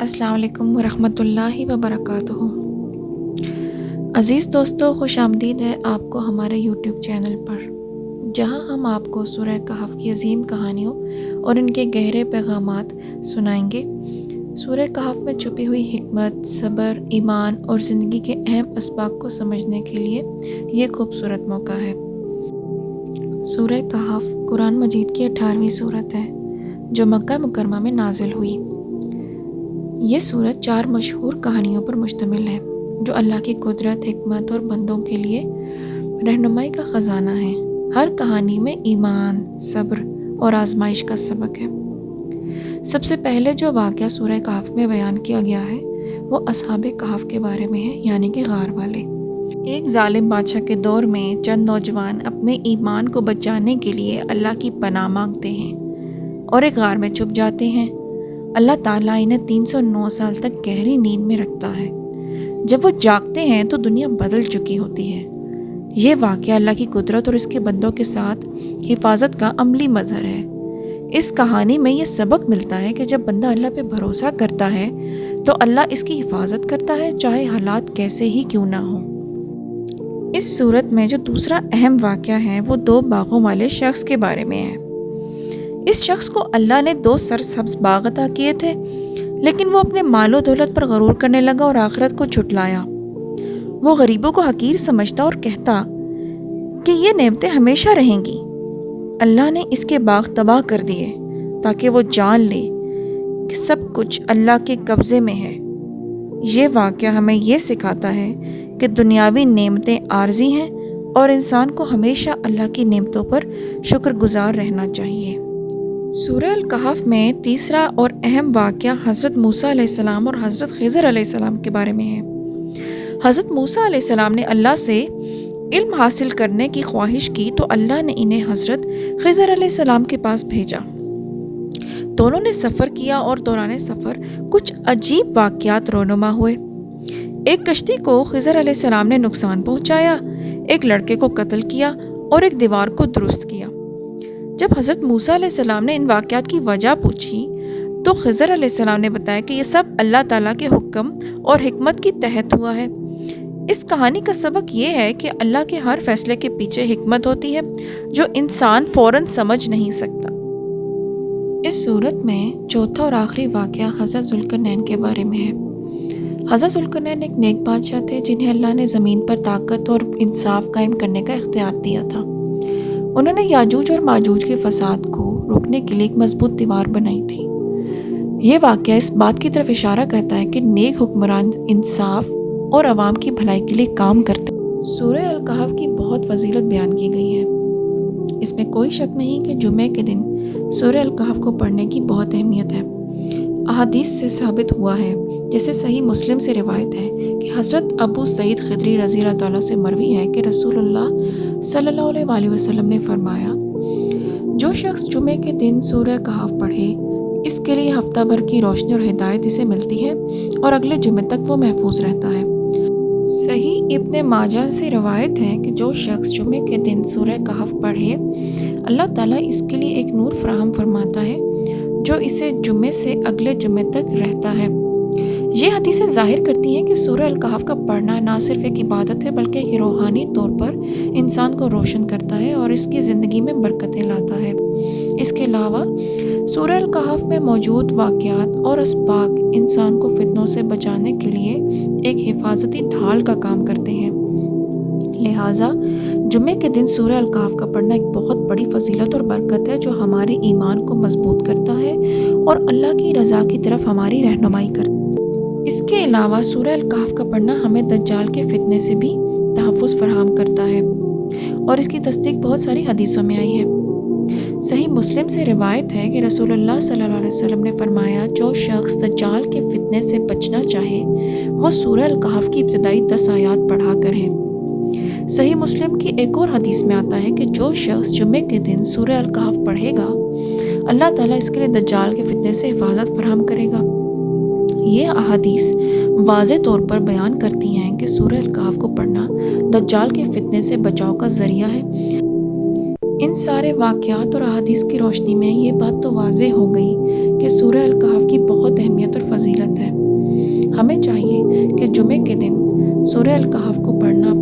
السلام علیکم ورحمۃ اللہ وبرکاتہ۔ عزیز دوستو، خوش آمدید ہے آپ کو ہمارے یوٹیوب چینل پر، جہاں ہم آپ کو سورہ کہف کی عظیم کہانیوں اور ان کے گہرے پیغامات سنائیں گے۔ سورہ کہف میں چھپی ہوئی حکمت، صبر، ایمان اور زندگی کے اہم اسباق کو سمجھنے کے لیے یہ خوبصورت موقع ہے۔ سورہ کہف قرآن مجید کی 18ویں سورت ہے، جو مکہ مکرمہ میں نازل ہوئی۔ یہ سورت 4 مشہور کہانیوں پر مشتمل ہے، جو اللہ کی قدرت، حکمت اور بندوں کے لیے رہنمائی کا خزانہ ہے۔ ہر کہانی میں ایمان، صبر اور آزمائش کا سبق ہے۔ سب سے پہلے جو واقعہ سورہ کہف میں بیان کیا گیا ہے وہ اصحاب کہف کے بارے میں ہے، یعنی کہ غار والے۔ ایک ظالم بادشاہ کے دور میں چند نوجوان اپنے ایمان کو بچانے کے لیے اللہ کی پناہ مانگتے ہیں اور ایک غار میں چھپ جاتے ہیں۔ اللہ تعالیٰ انہیں 309 سال تک گہری نیند میں رکھتا ہے۔ جب وہ جاگتے ہیں تو دنیا بدل چکی ہوتی ہے۔ یہ واقعہ اللہ کی قدرت اور اس کے بندوں کے ساتھ حفاظت کا عملی مظہر ہے۔ اس کہانی میں یہ سبق ملتا ہے کہ جب بندہ اللہ پہ بھروسہ کرتا ہے تو اللہ اس کی حفاظت کرتا ہے، چاہے حالات کیسے ہی کیوں نہ ہوں۔ اس صورت میں جو دوسرا اہم واقعہ ہے وہ 2 باغوں والے شخص کے بارے میں ہے۔ اس شخص کو اللہ نے 2 سرسبز باغ عطا کیے تھے، لیکن وہ اپنے مال و دولت پر غرور کرنے لگا اور آخرت کو جھٹلایا۔ وہ غریبوں کو حقیر سمجھتا اور کہتا کہ یہ نعمتیں ہمیشہ رہیں گی۔ اللہ نے اس کے باغ تباہ کر دیے تاکہ وہ جان لے کہ سب کچھ اللہ کے قبضے میں ہے۔ یہ واقعہ ہمیں یہ سکھاتا ہے کہ دنیاوی نعمتیں عارضی ہیں اور انسان کو ہمیشہ اللہ کی نعمتوں پر شکر گزار رہنا چاہیے۔ سورہ الکہف میں تیسرا اور اہم واقعہ حضرت موسیٰ علیہ السلام اور حضرت خضر علیہ السلام کے بارے میں ہے۔ حضرت موسیٰ علیہ السلام نے اللہ سے علم حاصل کرنے کی خواہش کی تو اللہ نے انہیں حضرت خضر علیہ السلام کے پاس بھیجا۔ دونوں نے سفر کیا اور دوران سفر کچھ عجیب واقعات رونما ہوئے۔ ایک کشتی کو خضر علیہ السلام نے نقصان پہنچایا، ایک لڑکے کو قتل کیا اور ایک دیوار کو درست کیا۔ جب حضرت موسیٰ علیہ السلام نے ان واقعات کی وجہ پوچھی تو خضر علیہ السلام نے بتایا کہ یہ سب اللہ تعالیٰ کے حکم اور حکمت کے تحت ہوا ہے۔ اس کہانی کا سبق یہ ہے کہ اللہ کے ہر فیصلے کے پیچھے حکمت ہوتی ہے جو انسان فوراً سمجھ نہیں سکتا۔ اس صورت میں چوتھا اور آخری واقعہ حضرت ذوالقرنین کے بارے میں ہے۔ حضرت ذوالقرنین ایک نیک بادشاہ تھے جنہیں اللہ نے زمین پر طاقت اور انصاف قائم کرنے کا اختیار دیا تھا۔ انہوں نے یاجوج اور ماجوج کے فساد کو روکنے کے لیے ایک مضبوط دیوار بنائی تھی۔ یہ واقعہ اس بات کی طرف اشارہ کرتا ہے کہ نیک حکمران انصاف اور عوام کی بھلائی کے لیے کام کرتے ہیں۔ سورہ الکہف کی بہت فضیلت بیان کی گئی ہے۔ اس میں کوئی شک نہیں کہ جمعے کے دن سورہ الکہف کو پڑھنے کی بہت اہمیت ہے۔ احادیث سے ثابت ہوا ہے، جیسے صحیح مسلم سے روایت ہے کہ حضرت ابو سعید خدری رضی اللہ تعالیٰ سے مروی ہے کہ رسول اللہ صلی اللہ علیہ وآلہ وسلم نے فرمایا، جو شخص جمعے کے دن سورہ کہف پڑھے اس کے لیے ہفتہ بھر کی روشنی اور ہدایت اسے ملتی ہے اور اگلے جمعے تک وہ محفوظ رہتا ہے۔ صحیح ابن ماجہ سے روایت ہے کہ جو شخص جمعے کے دن سورہ کہف پڑھے اللہ تعالیٰ اس کے لیے ایک نور فراہم فرماتا ہے جو اسے جمعے سے اگلے جمعے تک رہتا ہے۔ یہ حدیثیں ظاہر کرتی ہیں کہ سورہ الکہف کا پڑھنا نہ صرف ایک عبادت ہے بلکہ یہ روحانی طور پر انسان کو روشن کرتا ہے اور اس کی زندگی میں برکتیں لاتا ہے۔ اس کے علاوہ سورہ الکہف میں موجود واقعات اور اسباق انسان کو فتنوں سے بچانے کے لیے ایک حفاظتی ڈھال کا کام کرتے ہیں۔ لہٰذا جمعے کے دن سورہ الکہف کا پڑھنا ایک بہت بڑی فضیلت اور برکت ہے جو ہمارے ایمان کو مضبوط کرتا ہے اور اللہ کی رضا کی طرف ہماری رہنمائی کرتا ہے۔ اس کے علاوہ سورہ الکہف کا پڑھنا ہمیں دجال کے فتنے سے بھی تحفظ فراہم کرتا ہے اور اس کی تصدیق بہت ساری حدیثوں میں آئی ہے۔ صحیح مسلم سے روایت ہے کہ رسول اللہ صلی اللہ علیہ وسلم نے فرمایا، جو شخص دجال کے فتنے سے بچنا چاہے وہ سورہ الکہف کی ابتدائی 10 آیات پڑھا کرے۔ صحیح مسلم کی ایک اور حدیث میں آتا ہے کہ جو شخص جمعے کے دن سورہ الکہف پڑھے گا اللہ تعالیٰ اس کے لیے دجال کے فتنے سے حفاظت فراہم کرے گا۔ یہ احادیث واضح طور پر بیان کرتی ہیں کہ سورہ الکہف کو پڑھنا دجال کے فتنے سے بچاؤ کا ذریعہ ہے۔ ان سارے واقعات اور احادیث کی روشنی میں یہ بات تو واضح ہو گئی کہ سورہ الکہف کی بہت اہمیت اور فضیلت ہے۔ ہمیں چاہیے کہ جمعے کے دن سورہ الکہف کو پڑھنا